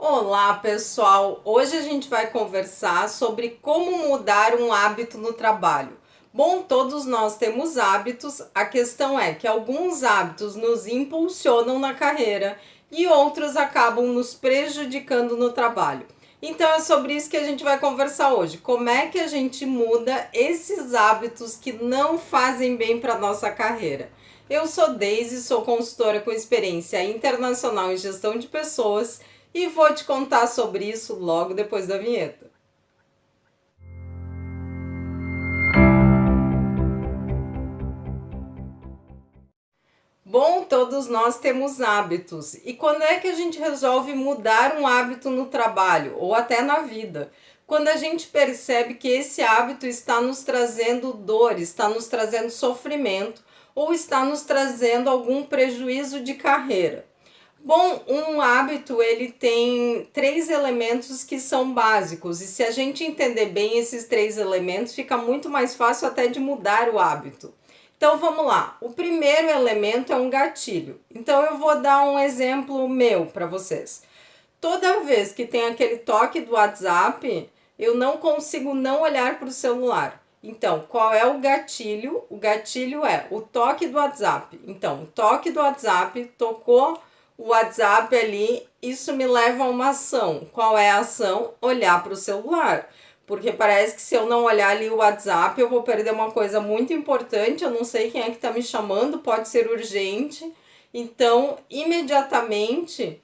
Olá, pessoal! Hoje a gente vai conversar sobre como mudar um hábito no trabalho. Bom, todos nós temos hábitos, a questão é que alguns hábitos nos impulsionam na carreira e outros acabam nos prejudicando no trabalho. Então é sobre isso que a gente vai conversar hoje. Como é que a gente muda esses hábitos que não fazem bem para a nossa carreira? Eu sou Deise, sou consultora com experiência internacional em gestão de pessoas e vou te contar sobre isso logo depois da vinheta. Bom, todos nós temos hábitos. E quando é que a gente resolve mudar um hábito no trabalho ou até na vida? Quando a gente percebe que esse hábito está nos trazendo dor, está nos trazendo sofrimento ou está nos trazendo algum prejuízo de carreira. Bom, um hábito ele tem três elementos que são básicos e se a gente entender bem esses três elementos, fica muito mais fácil até de mudar o hábito. Então vamos lá. O primeiro elemento é um gatilho. Então eu vou dar um exemplo meu para vocês. Toda vez que tem aquele toque do WhatsApp, eu não consigo não olhar para o celular. Então, qual é o gatilho? O gatilho é o toque do WhatsApp. Então, o toque do WhatsApp tocou o WhatsApp ali, isso me leva a uma ação. Qual é a ação? Olhar para o celular. Porque parece que se eu não olhar ali o WhatsApp, eu vou perder uma coisa muito importante. Eu não sei quem é que está me chamando, pode ser urgente. Então, imediatamente,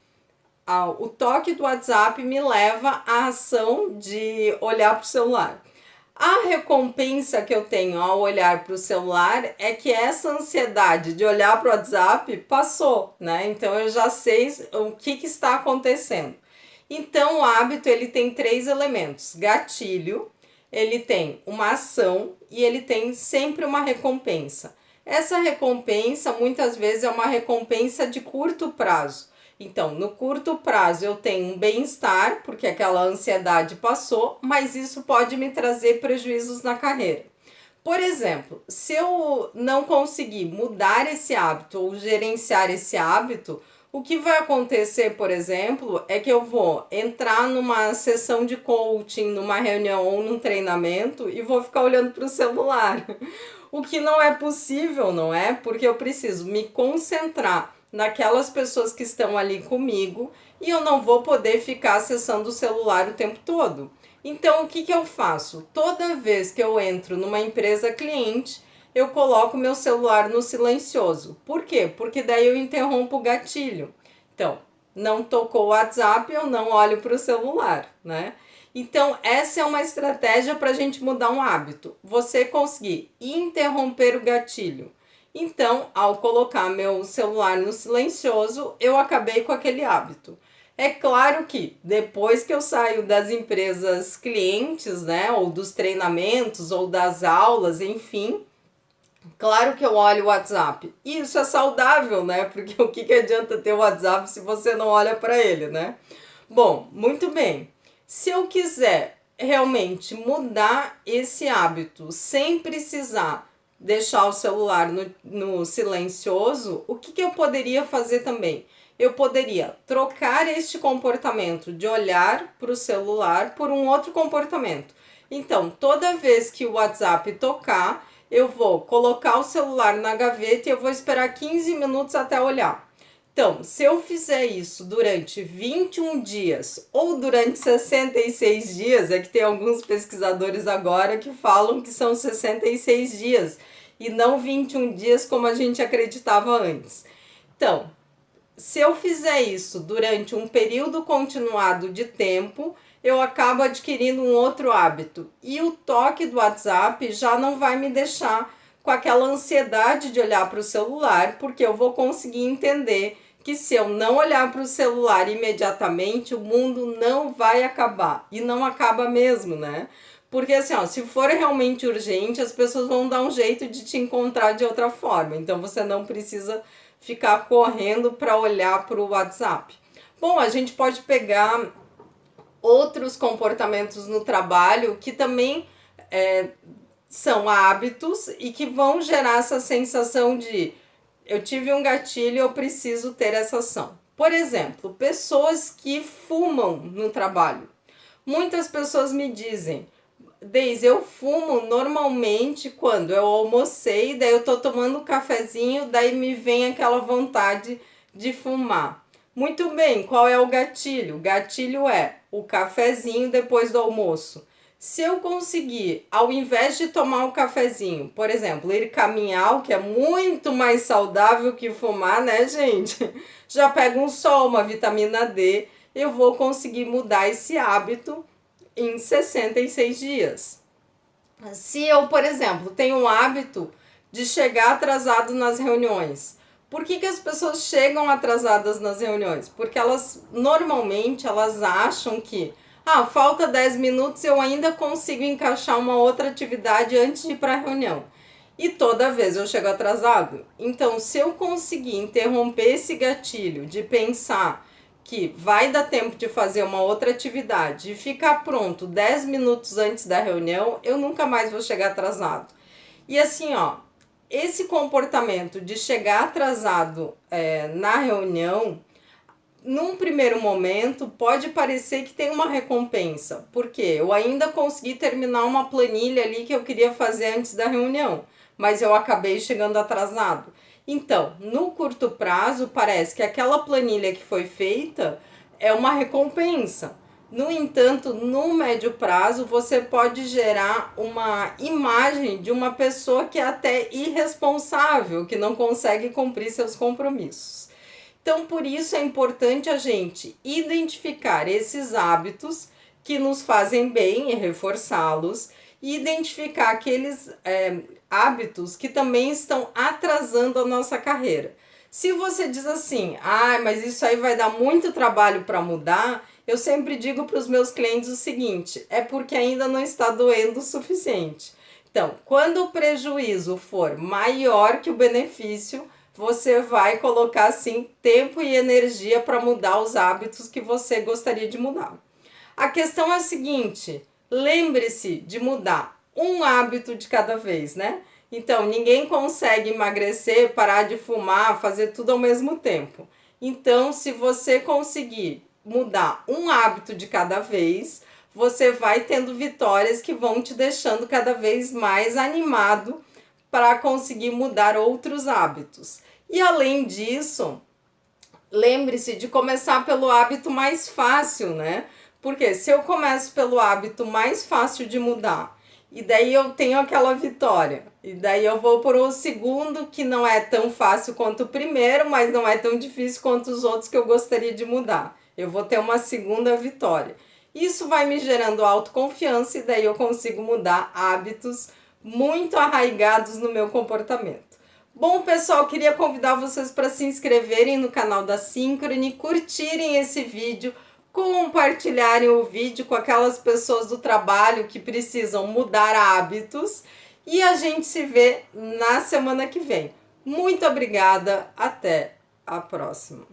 o toque do WhatsApp me leva à ação de olhar para o celular. A recompensa que eu tenho ao olhar para o celular é que essa ansiedade de olhar para o WhatsApp passou, né? Então eu já sei o que está acontecendo. Então o hábito ele tem três elementos: gatilho, ele tem uma ação e ele tem sempre uma recompensa. Essa recompensa muitas vezes é uma recompensa de curto prazo. Então, no curto prazo eu tenho um bem-estar, porque aquela ansiedade passou, mas isso pode me trazer prejuízos na carreira. Por exemplo, se eu não conseguir mudar esse hábito ou gerenciar esse hábito, o que vai acontecer, por exemplo, é que eu vou entrar numa sessão de coaching, numa reunião ou num treinamento e vou ficar olhando para o celular. O que não é possível, não é? Porque eu preciso me concentrar naquelas pessoas que estão ali comigo e eu não vou poder ficar acessando o celular o tempo todo. Então, o que eu faço? Toda vez que eu entro numa empresa cliente, eu coloco meu celular no silencioso. Por quê? Porque daí eu interrompo o gatilho. Então, não tocou o WhatsApp, eu não olho para o celular, né? Então, essa é uma estratégia para a gente mudar um hábito. Você conseguir interromper o gatilho. Então, ao colocar meu celular no silencioso, eu acabei com aquele hábito. É claro que depois que eu saio das empresas clientes, né, ou dos treinamentos, ou das aulas, enfim, claro que eu olho o WhatsApp. E isso é saudável, né? Porque o que adianta ter o WhatsApp se você não olha para ele, né? Bom, muito bem. Se eu quiser realmente mudar esse hábito sem precisar deixar o celular no silencioso, o que eu poderia fazer também? Eu poderia trocar este comportamento de olhar para o celular por um outro comportamento. Então, toda vez que o WhatsApp tocar, eu vou colocar o celular na gaveta e eu vou esperar 15 minutos até olhar. Então, se eu fizer isso durante 21 dias ou durante 66 dias, é que tem alguns pesquisadores agora que falam que são 66 dias e não 21 dias como a gente acreditava antes. Então, se eu fizer isso durante um período continuado de tempo, eu acabo adquirindo um outro hábito. E o toque do WhatsApp já não vai me deixar com aquela ansiedade de olhar para o celular, porque eu vou conseguir entender que se eu não olhar para o celular imediatamente, o mundo não vai acabar. E não acaba mesmo, né? Porque assim, ó, se for realmente urgente, as pessoas vão dar um jeito de te encontrar de outra forma. Então você não precisa ficar correndo para olhar para o WhatsApp. Bom, a gente pode pegar outros comportamentos no trabalho que também são hábitos e que vão gerar essa sensação de eu tive um gatilho, eu preciso ter essa ação. Por exemplo, pessoas que fumam no trabalho. Muitas pessoas me dizem: Deise, eu fumo normalmente quando eu almocei, daí eu tô tomando um cafezinho, daí me vem aquela vontade de fumar. Muito bem, qual é o gatilho? O gatilho é o cafezinho depois do almoço. Se eu conseguir, ao invés de tomar o cafezinho, por exemplo, ir caminhar, o que é muito mais saudável que fumar, né, gente? Já pego um sol, uma vitamina D, eu vou conseguir mudar esse hábito em 66 dias. Se eu, por exemplo, tenho um hábito de chegar atrasado nas reuniões, por que as pessoas chegam atrasadas nas reuniões? Porque elas, normalmente, elas acham que falta 10 minutos, eu ainda consigo encaixar uma outra atividade antes de ir para a reunião. E toda vez eu chego atrasado. Então, se eu conseguir interromper esse gatilho de pensar que vai dar tempo de fazer uma outra atividade e ficar pronto 10 minutos antes da reunião, eu nunca mais vou chegar atrasado. E assim, esse comportamento de chegar atrasado na reunião, num primeiro momento, pode parecer que tem uma recompensa, porque eu ainda consegui terminar uma planilha ali que eu queria fazer antes da reunião, mas eu acabei chegando atrasado. Então, no curto prazo, parece que aquela planilha que foi feita é uma recompensa. No entanto, no médio prazo, você pode gerar uma imagem de uma pessoa que é até irresponsável, que não consegue cumprir seus compromissos. Então, por isso é importante a gente identificar esses hábitos que nos fazem bem e reforçá-los, e identificar aqueles hábitos que também estão atrasando a nossa carreira. Se você diz assim, mas isso aí vai dar muito trabalho para mudar, eu sempre digo para os meus clientes o seguinte: é porque ainda não está doendo o suficiente. Então, quando o prejuízo for maior que o benefício, você vai colocar sim tempo e energia para mudar os hábitos que você gostaria de mudar. A questão é a seguinte: lembre-se de mudar um hábito de cada vez, né? Então, ninguém consegue emagrecer, parar de fumar, fazer tudo ao mesmo tempo. Então, se você conseguir mudar um hábito de cada vez, você vai tendo vitórias que vão te deixando cada vez mais animado para conseguir mudar outros hábitos. E além disso, lembre-se de começar pelo hábito mais fácil, né? Porque se eu começo pelo hábito mais fácil de mudar, e daí eu tenho aquela vitória, e daí eu vou por um segundo que não é tão fácil quanto o primeiro, mas não é tão difícil quanto os outros que eu gostaria de mudar. Eu vou ter uma segunda vitória. Isso vai me gerando autoconfiança e daí eu consigo mudar hábitos muito arraigados no meu comportamento. Bom, pessoal, queria convidar vocês para se inscreverem no canal da Synchrony, curtirem esse vídeo, compartilharem o vídeo com aquelas pessoas do trabalho que precisam mudar hábitos, e a gente se vê na semana que vem. Muito obrigada, até a próxima.